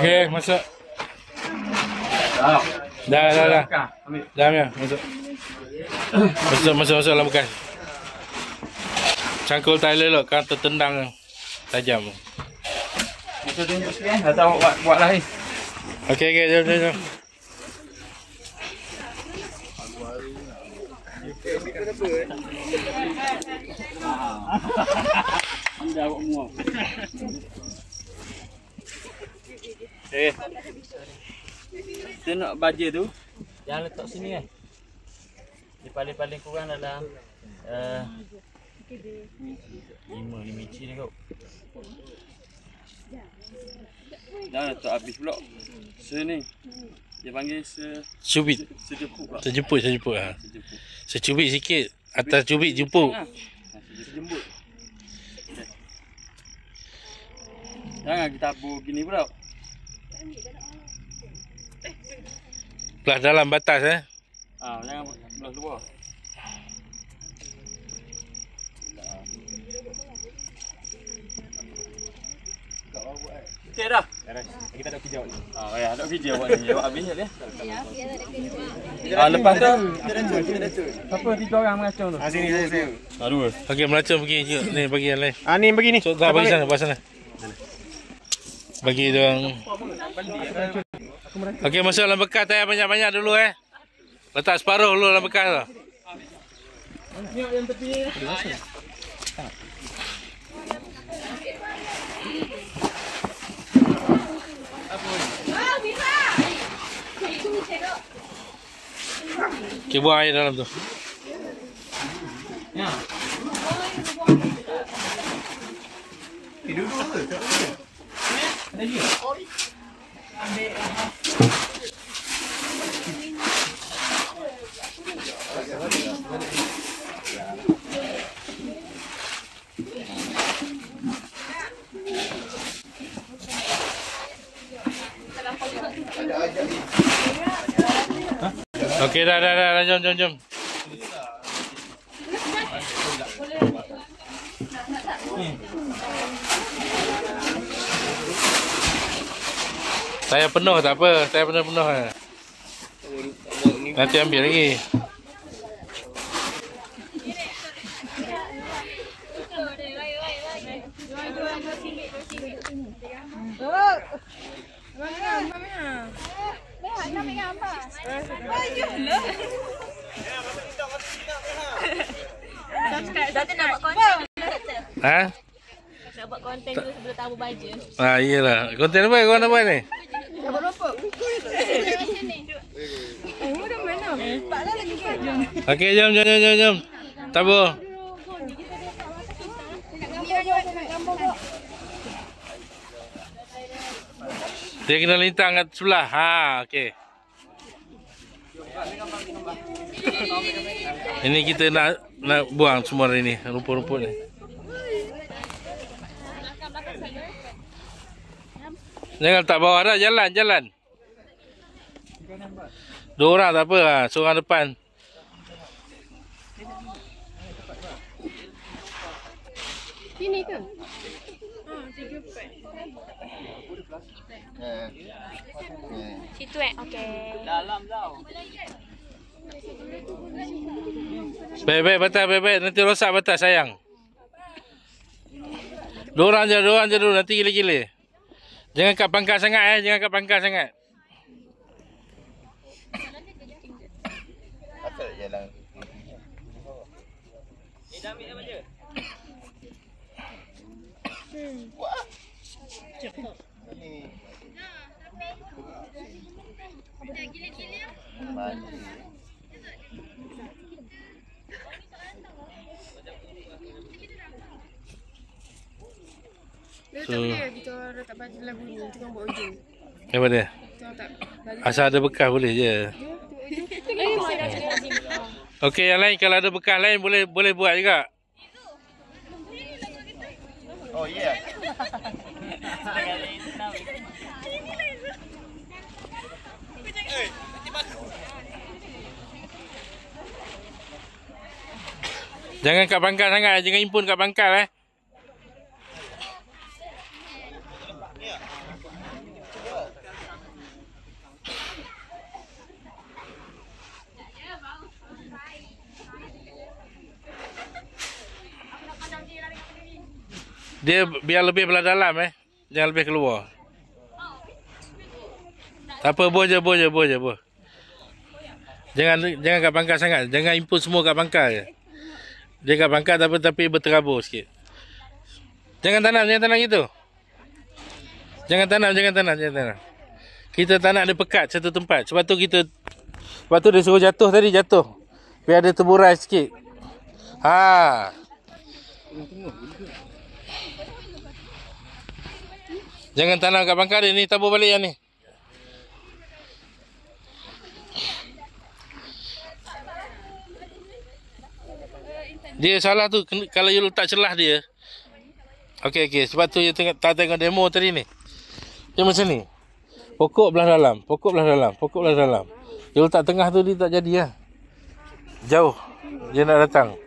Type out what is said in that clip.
Okey, masuk. Dah. Dah ya, masuk. Masuk dalam bekas. Cangkul tali elok kan tertendang tajam. Kita tunjuk sikit atau buat lain. Okey, jom. Anda awak muak. Kita nak baja tu jangan letak sini kan. Dia paling kurang dalam 5 inci ni kau. Jangan letak habis pula. Sini. Dia panggil Cubit. Sejemput. Sejemput ha. Secubit sikit. Atas cubit jemput. Sejemput. Jangan kita tabur gini pula. Belah dalam batas Jangan belah luar. Okey dah. Kita ada video ni. Ada video buat ni. Jawab habis dia. Lepas tu kita dah tu. Siapa 3 orang mengacung tu? Sini saya. Dua. Okey, melacung pergi je. Ni bagi yang lain. Ni bagi ni. So, bagi sana. Bagi dia orang. Okey, masuk dalam bekas tayar banyak-banyak dulu Letak separuh dulu dalam bekas tu. Tengok yang tepi ni. Okey, buang air dalam tu. Ya. Duduk ke? Ada dia. Okey, dah, jom. Saya penuh tak apa, saya penuh. Nanti ambil lagi. Kita nak buat konten. Nak buat konten dulu sebelum tamu baja. Iyalah. Konten apa kau nak buat ni? Nak buat rokok. Dah mana? Paklah lagi kan. Okey, jom. Tabur. Dia kena lintang kat sebelah. Okey. Ini kita nak buang semua hari ni, rumput-rumput ni. Jangan tak bawah dah, jalan. 2 orang tak apa, seorang depan. Sini ke? 3 Situ okey. Dalam tau. Baik, batas. Nanti rosak batas, sayang. 2 orang je dulu, nanti gila-gila. Jangan kat pangkal sangat jangan kat pangkal sangat. Asal jalan. Dah ambil apa je? Wah. Ni. Mandi. Dia tak boleh kita letak baju lagu ni, kita buat ujung. Apa dia? Asal ada bekas boleh je. Okey, yang lain kalau ada bekas lain boleh buat juga. Oh, yeah. Jangan kat pangkal sangat, jangan impun kat pangkal Dia biar lebih belah dalam jangan lebih keluar. Tak apa, boh je. Jangan kat pangkal sangat, jangan impun semua kat pangkal je. Dia kat pangkal tapi berterabur sikit. Jangan tanam gitu. Jangan tanam. Kita tak nak dia pekat satu tempat. Sebab tu dia suruh jatuh. Biar ada teburai sikit. Jangan tanam kat pangkal dia ni, tabur balik yang ni. Dia salah tu kalau you letak celah dia. Okey. Sebab tu you tak tengok demo tadi ni. Dia macam ni. Pokok belah dalam. You letak tengah tu dia tak jadi lah. Jauh dia nak datang.